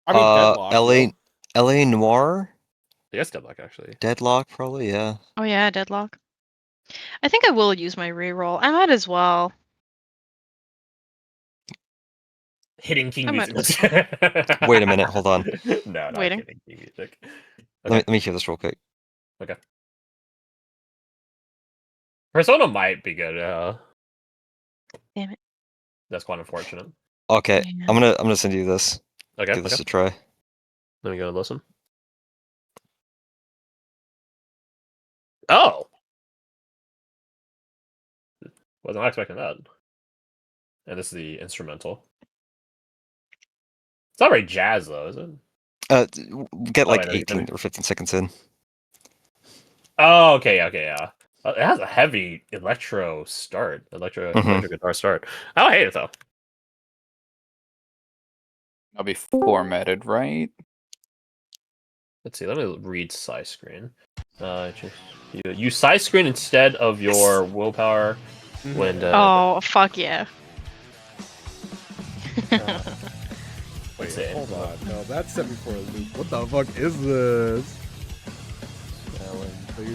I mean, Deadlock. LA Noir? Yes, Deadlock, actually. Deadlock, probably, yeah. Oh yeah, Deadlock. I think I will use my reroll. I might as well. Hitting King I might music. Wait a minute, hold on. No, not Waiting. hitting King music. Okay. Let me hear this real quick. Okay. Persona might be good. Damn it. That's quite unfortunate. Okay, Yeah. I'm gonna send you this. Okay. Give this a try. Let me go listen. Oh! Wasn't expecting that. And this is the instrumental. It's not very jazz, though, is it? Get like wait, 18 or 15 seconds in. Oh, okay, yeah. It has a heavy electro start. Electro guitar start. I don't hate it, though. I'll be formatted, right? Let's see, let me read side screen. Use side screen instead of your willpower when... oh, fuck yeah. Wait, hold on. No, that's set me for a loop. What the fuck is this?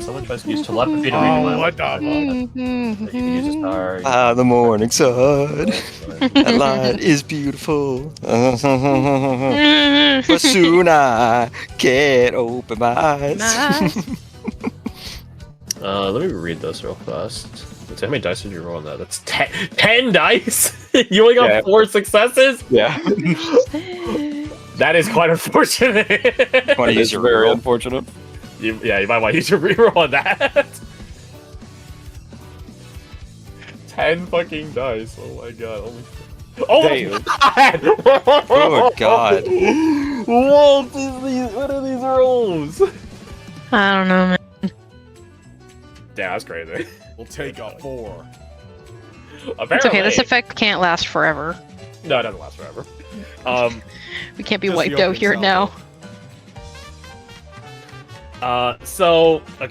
Someone tries to use telepathy to read my what the fuck? You can use this power. The morning sun. That light is beautiful. But soon I can't open my eyes. Let me read this real fast. Let's see, how many dice did you roll on that? That's 10 dice? You only got 4 successes? Yeah. That is quite unfortunate. Want to use your very reroll? unfortunate. You might want to use your reroll on that. 10 fucking dice. Oh my god. Oh my god! Oh god. What are these rolls? I don't know, man. Damn, that's crazy. We'll take a 4. Apparently, It's okay, this effect can't last forever. No, it doesn't last forever. We can't be Just wiped the out open here cell, now. So let's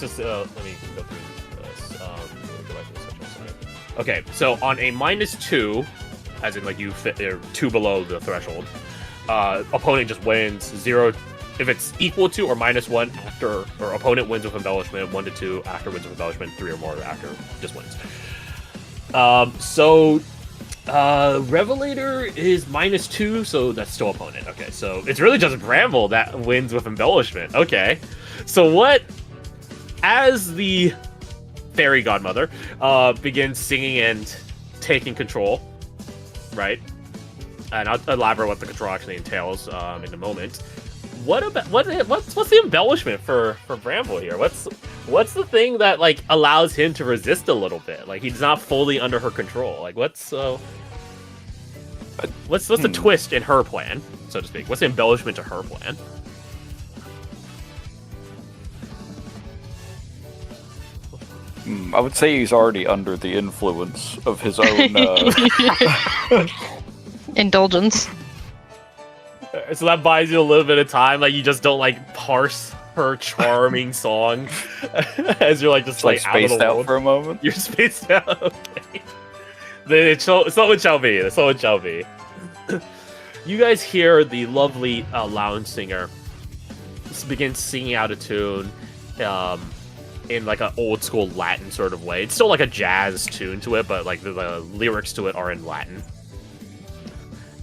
just let me go through this. Let me go back to this section a second. Okay, so on a -2, as in like you fit 2 below the threshold, opponent just wins 0 if it's equal to or -1 after, or opponent wins with embellishment 1 to 2 after wins with embellishment 3 or more after just wins. Revelator is -2, so that's still opponent. Okay, so it's really just Bramble that wins with embellishment. Okay, so what? As the fairy godmother begins singing and taking control, right? And I'll elaborate what the control actually entails in a moment. What's the embellishment for Bramble here? What's the thing that like allows him to resist a little bit? Like he's not fully under her control. Like what's the twist in her plan, so to speak? What's the embellishment to her plan? I would say he's already under the influence of his own. Indulgence. So that buys you a little bit of time. Like you just don't like parse her charming song as you're like just like out of spaced the out world. for a moment. You're spaced out. Okay. So it shall be. So it shall be. You guys hear the lovely lounge singer begin singing out a tune in like an old school Latin sort of way. It's still like a jazz tune to it, but like the lyrics to it are in Latin.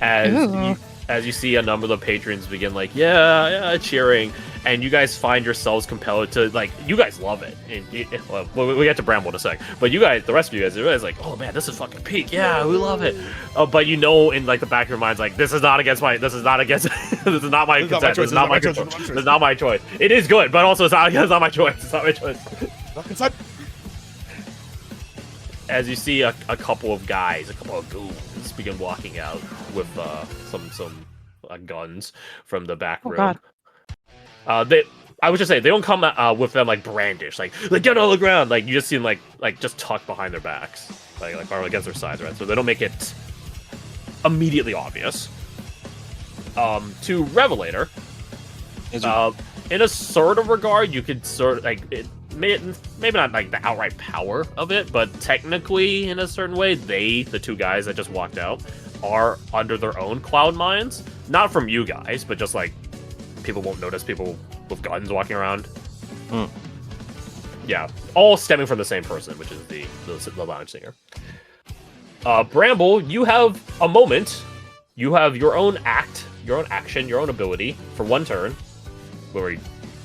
As you see a number of the patrons begin like, yeah, cheering, and you guys find yourselves compelled to, like, you guys love it. And well, we get to Bramble in a sec, but you guys, the rest of you guys, are like, oh man, this is fucking peak, yeah, we love it. But you know, in like the back of your minds, like, this is not my consent, this is not my control, this is not my choice. It is good, but also it's not my choice. It's not my choice. Not consent. As you see a couple of guys, a couple of goons begin walking out with some guns from the back room. God. I would just say they don't come with them like brandish, like get on the ground. Like you just see them like just tucked behind their backs, like or against their sides, right? So they don't make it immediately obvious. To Revelator, in a sort of regard, you could sort of like it. Maybe not like the outright power of it, but technically, in a certain way, the two guys that just walked out, are under their own cloud minds, not from you guys, but just like people won't notice people with guns walking around. Yeah, all stemming from the same person, which is the lounge singer. Bramble, you have a moment. You have your own act, your own action, your own ability for one turn.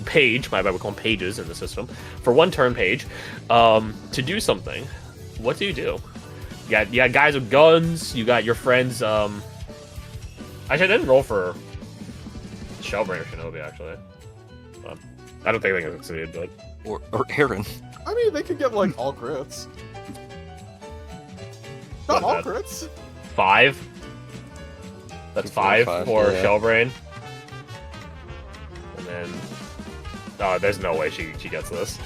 Page, my bad, we call them pages in the system. For one turn page, to do something. What do? You got guys with guns. You got your friends. Actually, I didn't roll for Shellbrain or Shinobi. Actually, I don't think they can succeed, but or Aaron. I mean, they could get like all crits. Not all crits. 5. That's 5 for Shellbrain. And then, there's no way she gets this.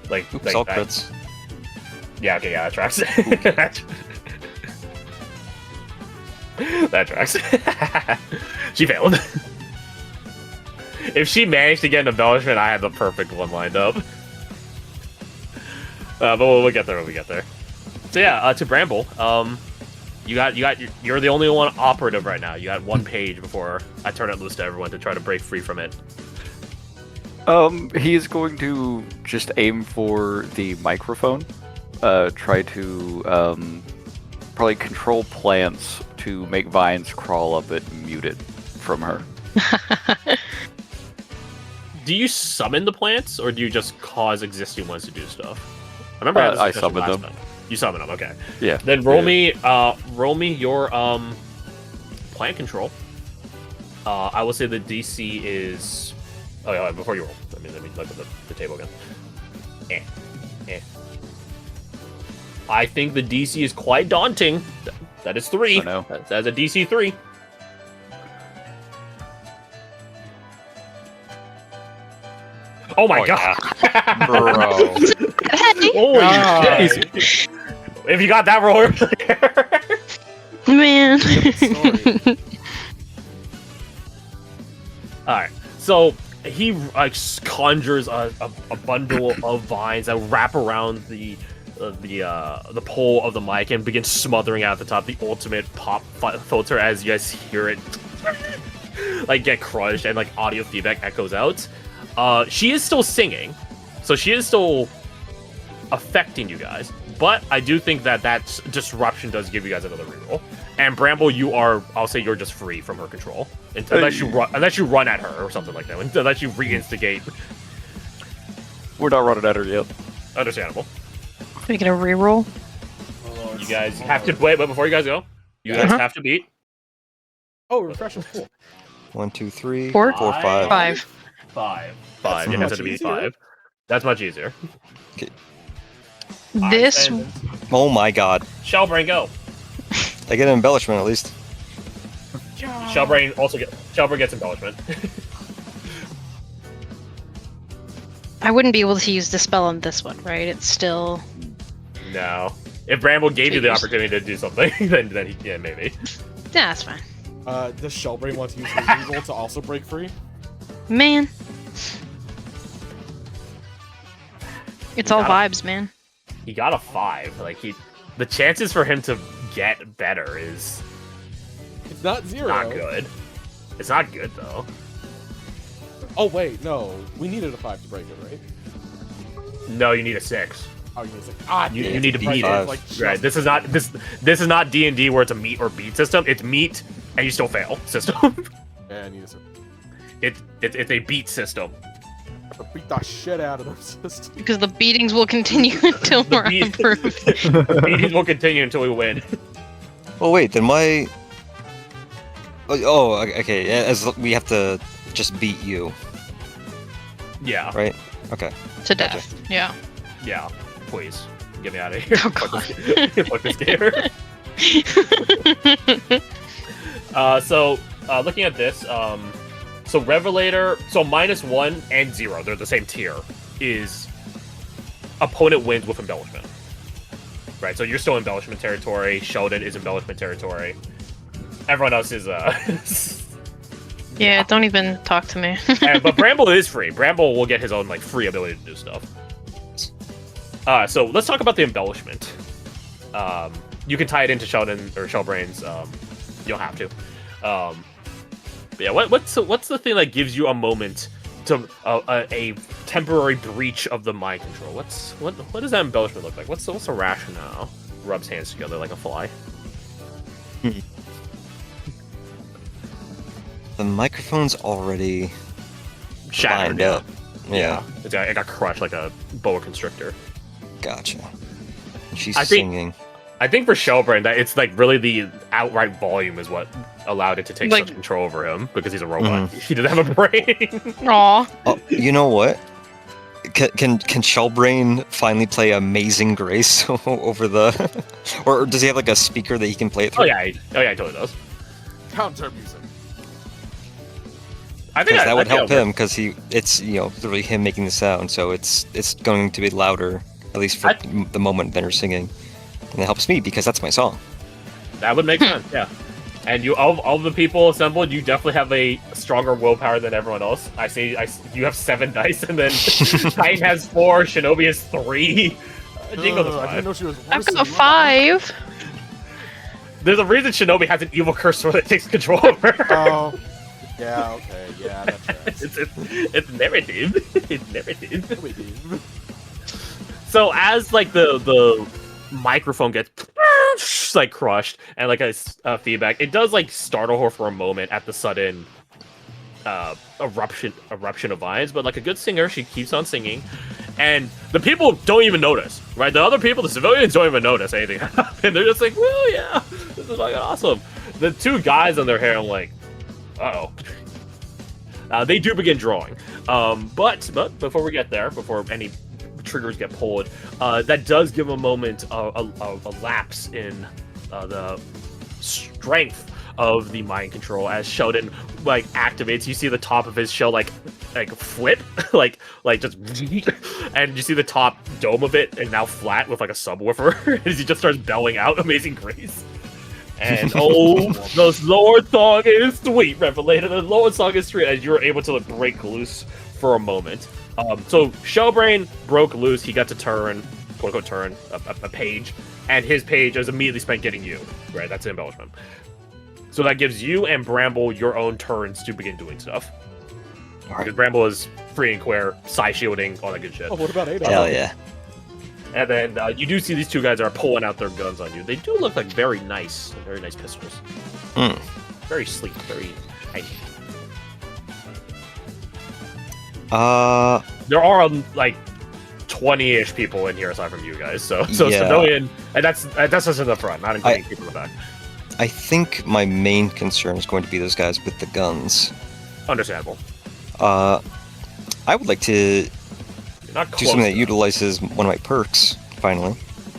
Like, Oops, all crits. Yeah, okay, yeah, that tracks. That tracks. She failed. If she managed to get an embellishment, I had the perfect one lined up. But we'll get there when we get there. So yeah, to Bramble, you're the only one operative right now. You got one page before I turn it loose to everyone to try to break free from it. He is going to just aim for the microphone. Try to probably control plants to make vines crawl up it and mute it from her. Do you summon the plants, or do you just cause existing ones to do stuff? I remember I summon them. time. You summon them, okay. Yeah. Then roll me your plant control. I will say the DC is. Oh yeah, before you roll, let me look at the table again. I think the DC is quite daunting. That is 3. I know. That's a DC 3. Oh my god! Yeah. Bro. Holy shit! If you got that roll, Man. all right. So he conjures a bundle of vines that wrap around the pole of the mic and begin smothering out the top the ultimate pop filter as you guys hear it like get crushed and like audio feedback echoes out. She is still singing, so she is still affecting you guys, but I do think that disruption does give you guys another reroll. And Bramble, I'll say you're just free from her control unless you run at her or something like that. Unless you reinstigate. We're not running at her yet. Understandable. We get a reroll. You guys have to wait, but before you guys go, you guys have to beat. Oh, refreshing. Cool. 1, 2, 3, 4, 4, 5. 5. 5. You have to beat 5. That's much easier. Okay. This. Oh my god. Shellbrain, go. I get an embellishment at least. Shellbrain gets embellishment. I wouldn't be able to use the spell on this one, right? It's still. No. If Bramble gave you the opportunity to do something, then he, yeah, maybe. Yeah, that's fine. Does Shellbrain want to use his reroll to also break free? Man. It's all vibes, man. He got a 5. Like the chances for him to get better is It's not 0. not good. It's not good though. Oh wait, no. We needed a 5 to break it, right? No, you need a 6. Oh, you need a 6. Ah, You need to break beat it. it. Like, Right. This is not D&D where it's a meet or beat system. It's meet and you still fail system. Yeah, I need a 6. It's a beat system. Beat the shit out of them system. Because the beatings will continue until we're approved. The beatings will continue until we win. Oh wait, then my. Oh, okay. As we have to just beat you, Yeah. right? Okay. To death. Yeah. Yeah. Please. Get me out of here. Oh, God. Fuck this game. Looking at this, so Revelator, so -1 and 0, they're the same tier, is opponent wins with embellishment. Right, so you're still embellishment territory, Sheldon is embellishment territory. Everyone else is, Yeah, don't even talk to me. but Bramble is free. Bramble will get his own, like, free ability to do stuff. So let's talk about the embellishment. You can tie it into Sheldon or Shellbrain's, you don't have to. But yeah, what's the thing that gives you a moment to a temporary breach of the mind control? What does that embellishment look like? What's the rationale? Rubs hands together like a fly. The microphone's already Shattered lined up. Yeah. It got crushed like a boa constrictor. Gotcha. And she's I think- singing. I think for Shellbrain that it's like really the outright volume is what allowed it to take Like- such control over him because he's a robot. He doesn't have a brain. Aw. Oh, you know what? Can Shellbrain finally play Amazing Grace over the, or does he have like a speaker that he can play it through? Oh yeah, he totally does. Counter music. I think Because that would help yeah, him, because it's literally him making the sound, so it's going to be louder, at least for the moment that you're singing, and it helps me because that's my song. That would make sense, yeah. And you, all the people assembled, you definitely have a stronger willpower than everyone else. You have 7 dice, and then Titan has 4, Shinobi has 3. Jingle has I 5. didn't know she was I've worse than got you. 5. There's a reason Shinobi has an evil curse sword that takes control of her. Oh. Yeah, okay, yeah, that tracks. it's narrative. It's narrative. Wait, dude. So as like the microphone gets like crushed and like a feedback, it does like startle her for a moment at the sudden eruption of vines. But like a good singer, she keeps on singing, and the people don't even notice. Right, the other people, the civilians, don't even notice anything happen. They're just like, well, yeah, this is fucking awesome. The 2 guys on their hair, I'm like, uh-oh. They do begin drawing. But before we get there, before any triggers get pulled, that does give a moment, a lapse in the strength of the mind control as Sheldon like activates. You see the top of his shell like flip, like just, and you see the top dome of it and now flat with like a subwoofer as he just starts bellowing out Amazing Grace. And oh, the Lord song is sweet, Revelator. The Lord song is sweet as you're able to like, break loose for a moment. So Shellbrain broke loose. He got to turn, quote unquote, turn a page, and his page is immediately spent getting you. Right, that's an embellishment. So that gives you and Bramble your own turns to begin doing stuff. All right. Because Bramble is free and queer, side shielding, all that good shit. Oh, what about Ada? Hell yeah. And then you do see these 2 guys are pulling out their guns on you. They do look like very nice pistols. Mm. Very sleek, very tiny. There are like 20-ish people in here aside from you guys. So Yeah. civilian, and that's just in the front, not including people in the back. I think my main concern is going to be those guys with the guns. Understandable. I would like to You're not do close something that enough. utilizes one of my perks, finally.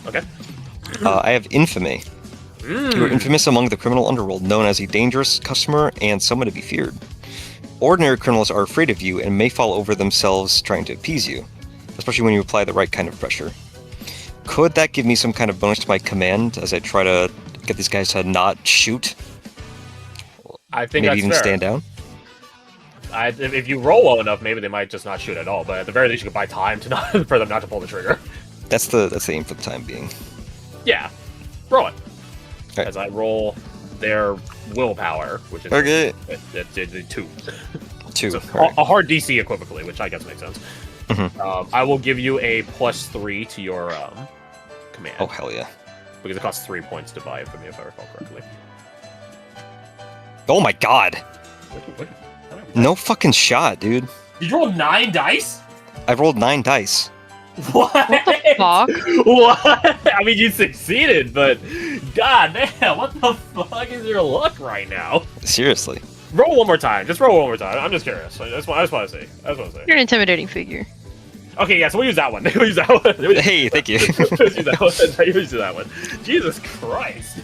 Okay. I have Infamy. You are infamous among the criminal underworld, known as a dangerous customer and someone to be feared. Ordinary criminals are afraid of you and may fall over themselves trying to appease you, especially when you apply the right kind of pressure. Could that give me some kind of bonus to my command as I try to get these guys to not shoot? I think Maybe that's even fair. stand down? If you roll well enough, maybe they might just not shoot at all. But at the very least, you could buy time to not for them not to pull the trigger. That's the aim for the time being. Yeah, roll it. Right. As I roll their willpower, which is Okay. it's 2. 2. So Alright. a hard DC equivocally, which I guess makes sense. Mhm. I will give you a +3 to your command. Oh, hell yeah. Because it costs 3 points to buy it from me, if I recall correctly. Oh my god! What? No fucking shot, dude. Did you roll 9 dice? I've rolled 9 dice. What? Fuck. What? I mean, you succeeded, but god damn, what the fuck is your luck right now? Seriously. Roll one more time. Just roll one more time. I'm just curious. I just want to see. You're an intimidating figure. Okay, yeah, so we'll use that one. We'll use that one. Hey, thank you. Let's use that one. Let's use that one. Jesus Christ.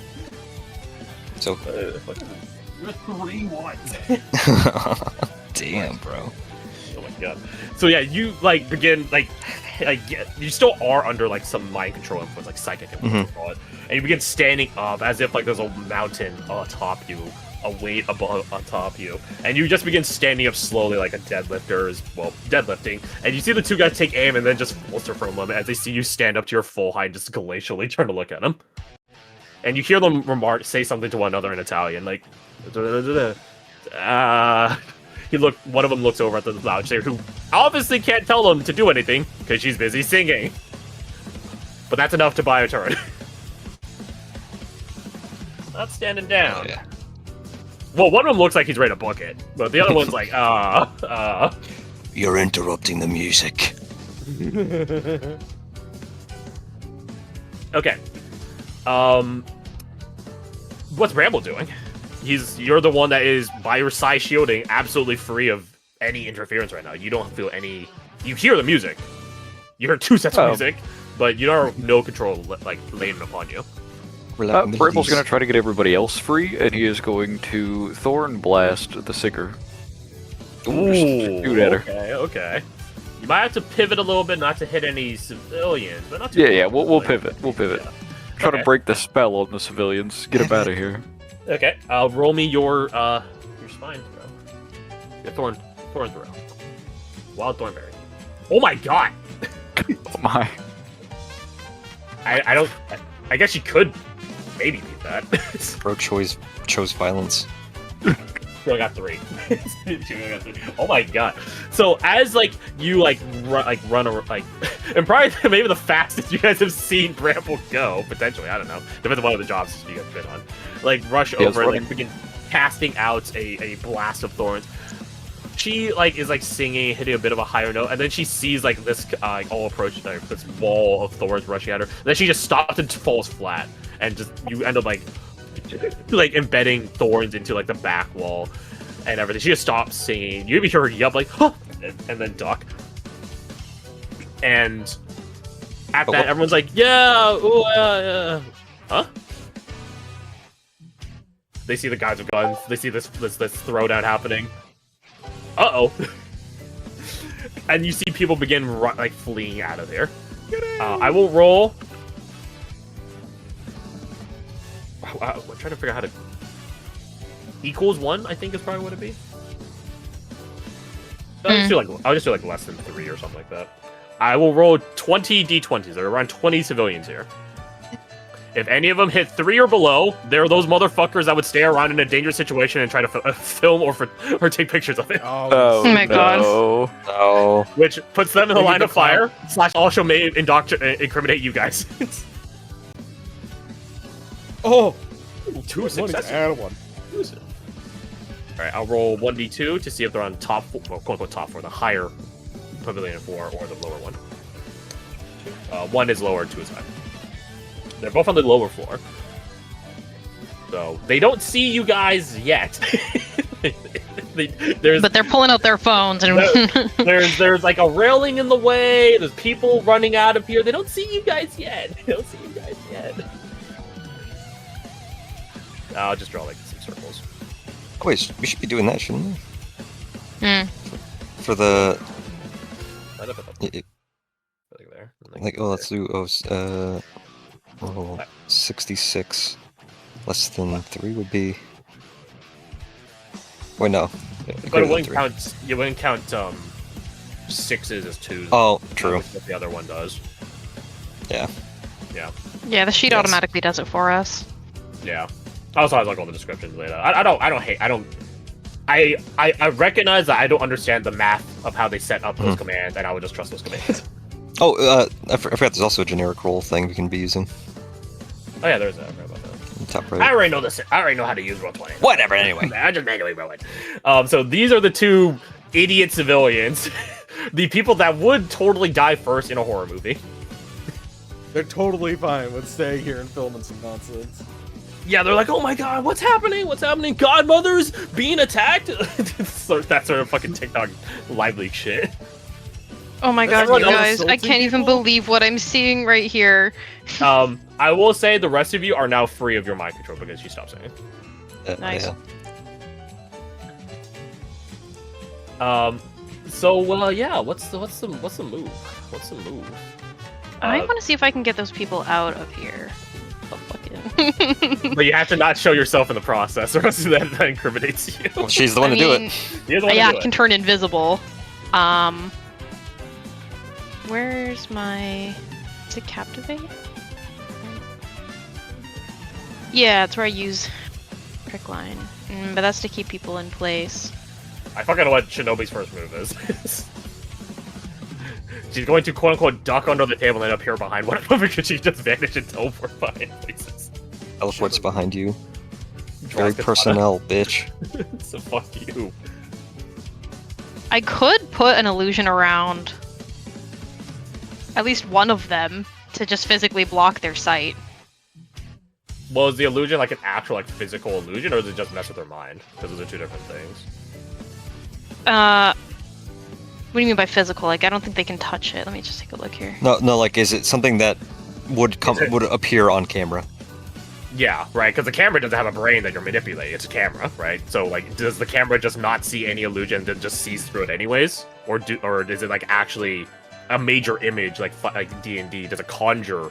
So, What is it? You're 3 ones. damn, bro. Oh my god. So yeah, you like begin like you still are under like some mind control influence, like psychic influence, call it. And you begin standing up as if like there's a mountain atop you, a weight above atop you, and you just begin standing up slowly like a deadlifter is deadlifting. And you see the 2 guys take aim and then just falter for a moment as they see you stand up to your full height, just glacially trying to look at them. and you hear them say something to one another in Italian, like, one of them looks over at the loudspeaker, who obviously can't tell them to do anything because she's busy singing. But that's enough to buy a turret. Not standing down. Yeah. Well, one of them looks like he's ready to book it, but the other one's like, You're interrupting the music. Okay. What's Bramble doing? You're the one that is by your side shielding, absolutely free of any interference right now. You don't feel any. You hear the music. You hear 2 sets of music, but you don't have no control like laying upon you. Bramble's going to try to get everybody else free, and he is going to Thorn Blast the Sicker. Ooh, shoot at her. Okay. You might have to pivot a little bit, not to hit any civilians, but not too. Yeah, we'll pivot. We'll pivot. Yeah. Try to break the spell on the civilians. Get them out of here. Okay, roll me your spine throw. Your thorn throw. Wild thornberry. Oh my god! Oh my. I guess you could maybe beat that. Bro chose violence. She only got 3. Oh my god! So as you run and probably maybe the fastest you guys have seen Bramble go, potentially, I don't know, depends on one of the jobs you guys been on. Rush over and begin casting out a blast of thorns. She is singing, hitting a bit of a higher note, and then she sees this all approach this wall of thorns rushing at her. And then she just stops and falls flat, and just you end up embedding thorns into the back wall and everything. She just stops singing. You even hear her yell huh! and then duck. And at that, everyone's like, yeah, ooh, huh? They see the guys with guns. They see this throwdown happening. Uh-oh. And you see people begin fleeing out of there. I will roll. I'm trying to figure out how to. Equals 1, I think is probably what it'd be. I'll just do less than 3 or something like that. I will roll 20 d20s. There are around 20 civilians here. If any of them hit 3 or below, they're those motherfuckers that would stay around in a dangerous situation and try to film or take pictures of it. Oh my god. No. Which puts them in the line of fire, / also may incriminate you guys. Oh! 2 successes. Add 1. Alright, I'll roll 1d2 to see if they're on top 4, well, quote-unquote top 4, the higher pavilion 4 or the lower one. 1 is lower, 2 is high. They're both on the lower floor. So, they don't see you guys yet. But they're pulling out their phones. And there's a railing in the way. There's people running out of here. They don't see you guys yet. I'll just draw some circles. Oh, wait, we should be doing that, shouldn't we? For the... let's do... 66 less than 3 would be... Wait, no. But you wouldn't count 6s as 2s. Oh, true. What the other one does. Yeah. Yeah, the sheet automatically does it for us. Yeah. I also have all the descriptions later. I recognize that I don't understand the math of how they set up those commands, and I would just trust those commands. Oh, I forgot there's also a generic roll thing we can be using. Oh yeah, there's that. I forgot about that. Top right. I already know this. I already know how to use Roll20. Whatever, anyway. I just manually roll it. So these are the 2 idiot civilians. The people that would totally die first in a horror movie. They're totally fine with staying here and filming some nonsense. Yeah, they're like, oh my god, what's happening? Godmother's being attacked? That sort of fucking TikTok live leak shit. Oh my god, you guys, I can't even believe what I'm seeing right here. I will say the rest of you are now free of your mind control because you stopped saying it. Nice. Yeah. Yeah, what's the move? What's the move? I want to see if I can get those people out of here. Oh, fucking. But you have to not show yourself in the process, or else that incriminates you. Well, she's the one to do it. I can turn invisible. Where's my... Is it Captivate? Yeah, that's where I use prick line. But that's to keep people in place. I fucking know what Shinobi's first move is. She's going to quote-unquote duck under the table and appear behind one of them because she just vanished and teleport behind places. Teleport's behind you. Very personnel, bitch. So fuck you. I could put an illusion around at least one of them to just physically block their sight. Well, is the illusion like an actual like physical illusion, or does it just mess with their mind? Because those are two different things. What do you mean by physical? Like, I don't think they can touch it. Let me just take a look here. No, like, is it something that would appear on camera? Yeah, right. Because the camera doesn't have a brain that you're manipulating. It's a camera, right? So, like, does the camera just not see any illusion that just sees through it anyways, or is it like actually a major image like D&D? Does it conjure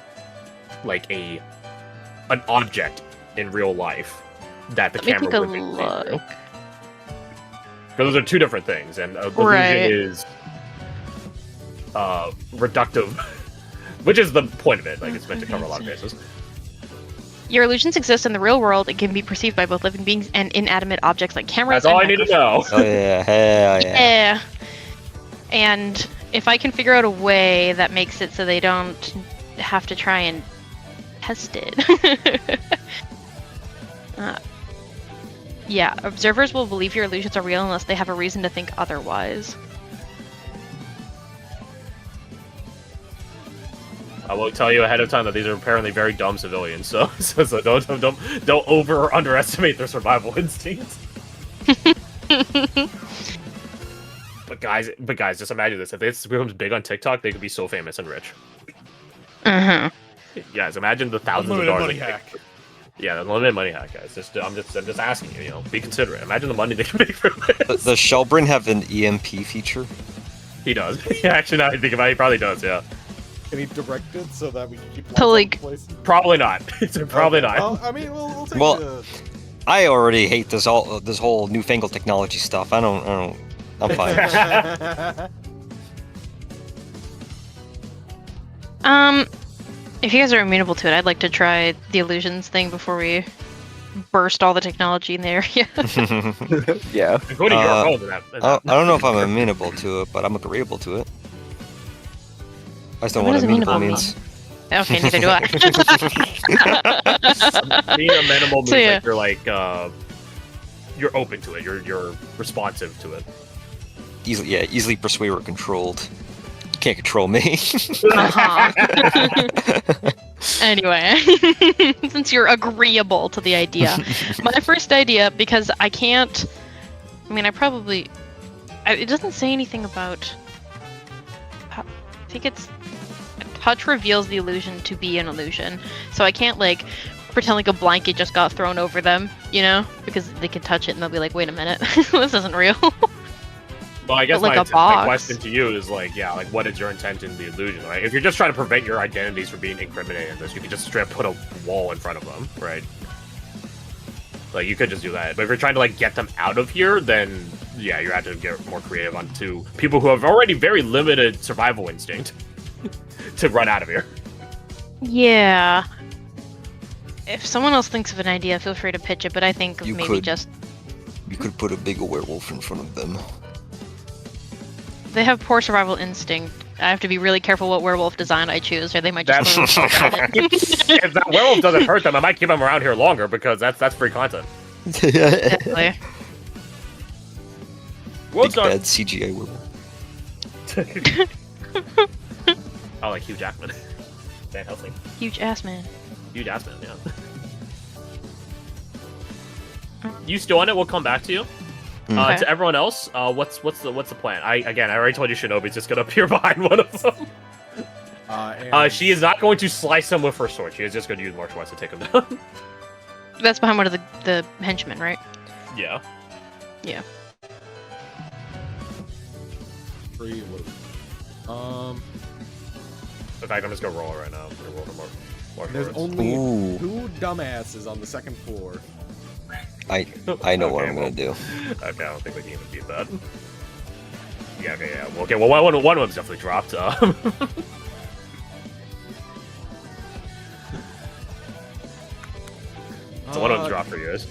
like an object in real life that the camera would see through? Because those are two different things, and illusion is reductive, which is the point of it. Like, it's meant to cover a lot of bases. Your illusions exist in the real world and can be perceived by both living beings and inanimate objects like cameras. That's all I need to know. Oh yeah, hell yeah. Yeah. And if I can figure out a way that makes it so they don't have to try and test it. Yeah, observers will believe your illusions are real unless they have a reason to think otherwise. I will tell you ahead of time that these are apparently very dumb civilians, so don't over or underestimate their survival instincts. But guys, just imagine this: if this becomes big on TikTok, they could be so famous and rich. Guys, imagine the thousands of dollars. Money hack. Yeah, the unlimited money hack, guys. I'm just asking you, be considerate. Imagine the money they can make from this. Does Shelbrin have an EMP feature? He does. Actually, now I think about it, he probably does. Yeah. Can he direct it so that we can keep To, like, Probably not. Probably not. Well, I mean, we'll take Well, I already hate this whole newfangled technology stuff. I'm fine. If you guys are amenable to it, I'd like to try the illusions thing before we burst all the technology in the area. Yeah. Including your phone in that. I don't know if I'm amenable to it, but I'm agreeable to it. I just don't know what amenable means. Okay, neither do I. Being amenable means So, yeah. like you're open to it. You're responsive to it. Easily persuaded or controlled. You can't control me. Anyway, since you're agreeable to the idea, my first idea, because I can't. I mean, it doesn't say anything about. I think it's. Touch reveals the illusion to be an illusion, so I can't like pretend like a blanket just got thrown over them, because they can touch it and they'll be like, "Wait a minute, this isn't real." Well, I guess But, like, my question to you is what is your intent in the illusion, right? If you're just trying to prevent your identities from being incriminated in this, you could just straight up put a wall in front of them, right? Like, you could just do that. But if you're trying to get them out of here, then yeah, you have to get more creative onto people who have already very limited survival instinct to run out of here. Yeah. If someone else thinks of an idea, feel free to pitch it. But I think You maybe could put a bigger werewolf in front of them. they have poor survival instinct. I have to be really careful what werewolf design I choose, or they might just. If that werewolf doesn't hurt them, I might keep them around here longer because that's free content. Definitely. Big bad CGI werewolf. Oh, like Hugh Jackman. Van Helsing. Huge ass man. Hugh Jackman, yeah. You still on it? We'll come back to you. Okay. To everyone else, what's the plan? I already told you Shinobi's just gonna appear behind one of them. She is not going to slice him with her sword. She is just going to use martial arts to take him down. That's behind one of the henchmen, right? Yeah. Yeah. Free loot. In fact, I'm just gonna roll it right now. I'm gonna roll the martial There's arts. only Ooh. 2 dumbasses on the 2nd floor. I know what I'm gonna do. Okay, I don't think we can even beat that. Yeah, okay, yeah. Well, okay, well, one of them's definitely dropped. dropped for years.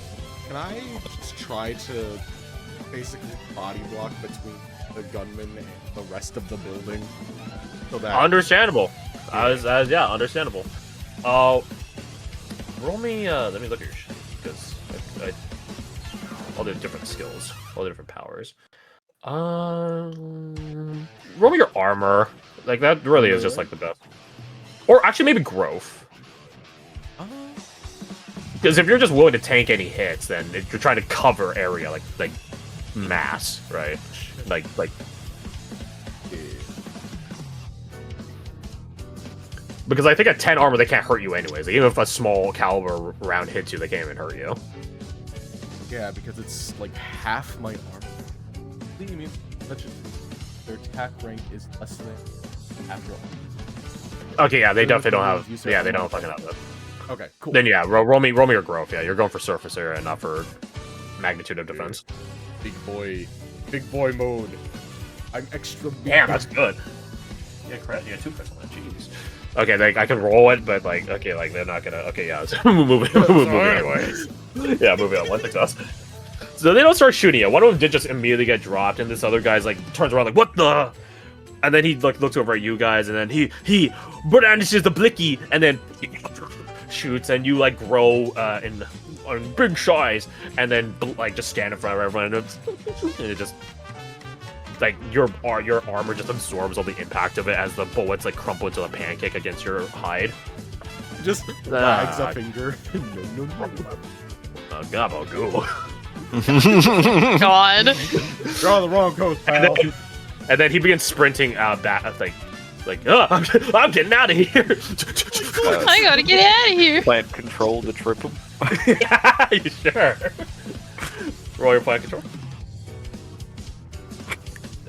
Can I just try to basically body block between the gunman and the rest of the building? So that Understandable. Yeah, understandable. Roll me. Let me look at your shit because all the different skills, all the different powers. Roll me your armor. Like that really is just like the best. Or actually, maybe growth. Because if you're just willing to tank any hits, then you're trying to cover area like mass, right? Like. Because I think at 10 armor they can't hurt you anyways. Like, even if a small caliber round hits you, they can't even hurt you. Yeah, because it's like half my armor. What do you mean? Their attack rank is less than after all. Okay, yeah, they definitely don't have. Yeah, they don't fucking have that. Okay, cool. Then yeah, roll me your growth. Yeah, you're going for surface area, not for magnitude of defense. Big boy mode. I'm extra big. Damn, that's good. Yeah, correct. Yeah, 2 crits on that. Jeez. Okay, like I can roll it, but like, okay, like they're not gonna. Okay, yeah, moving anyways. Yeah, moving on. One success. So they don't start shooting you. One of them did just immediately get dropped, and this other guy's like turns around like, "What the?" And then he like looks over at you guys, and then he brandishes the blicky, and then shoots, and you like grow in big size, and then like just stand in front of everyone, and it just like your armor just absorbs all the impact of it as the bullets like crumple into a pancake against your hide. Just wags a finger. No. Gabagoo. God. You're on the wrong coast, pal. And then he begins sprinting back, like, I'm getting out of here. I gotta get out of here. Plant control to trip him. Yeah, you sure? Roll your plant control.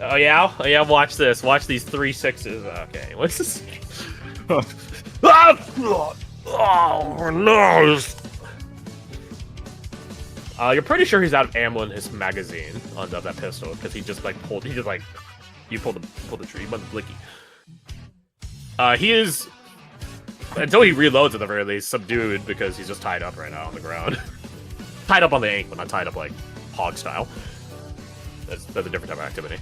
Oh yeah, watch this. Watch these 3 6s. Okay, what's this? Oh no! You're pretty sure he's out of ammo in his magazine on that pistol because he just like pulled. He just like you pulled the tree. You the blicky. He is until he reloads at the very least subdued because he's just tied up right now on the ground. Tied up on the ankle, not tied up like hog style. That's a different type of activity.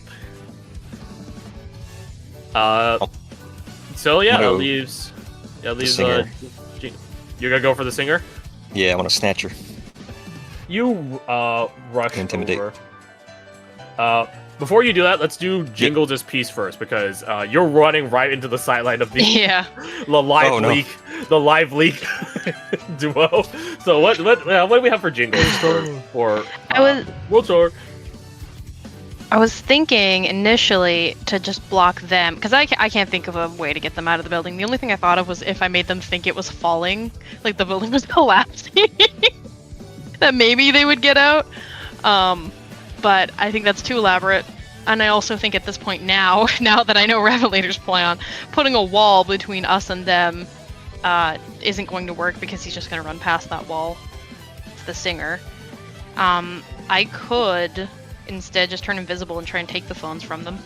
So yeah, No. that leaves. Singer. You're gonna go for the singer. Yeah, I want to snatch her. You rush Intimidate. over. Before you do that, let's do Jingle Just Peace first because you're running right into the sideline of the Yeah. the live Oh, no. leak, the live leak duo. So what do we have for Jingle for World Tour? I was thinking initially to just block them because I can't think of a way to get them out of the building. The only thing I thought of was if I made them think it was falling, like the building was collapsing, that maybe they would get out. But I think that's too elaborate. And I also think at this point now that I know Revelator's plan, putting a wall between us and them isn't going to work because he's just going to run past that wall. It's the singer. I could instead just turn invisible and try and take the phones from them.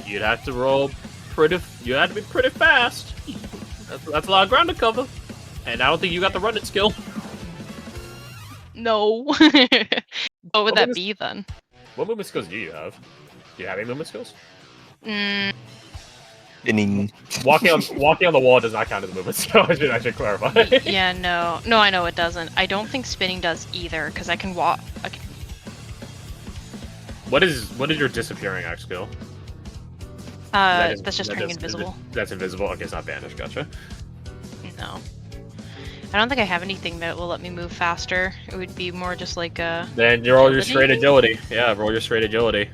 You'd have to roll pretty. You had to be pretty fast. That's a lot of ground to cover, and I don't think you got the running skill. No. What would that be then? What movement skills do you have? Do you have any movement skills? Spinning. Walking on the wall does not count as a movement skill. I should clarify. Yeah, no, I know it doesn't. I don't think spinning does either, because I can walk. Okay. What is your disappearing act skill? That's just turning invisible. That's invisible. Okay, it's not banished. Gotcha. No. I don't think I have anything that will let me move faster. It would be more just like a. Then you roll your straight agility. Yeah, roll your straight agility.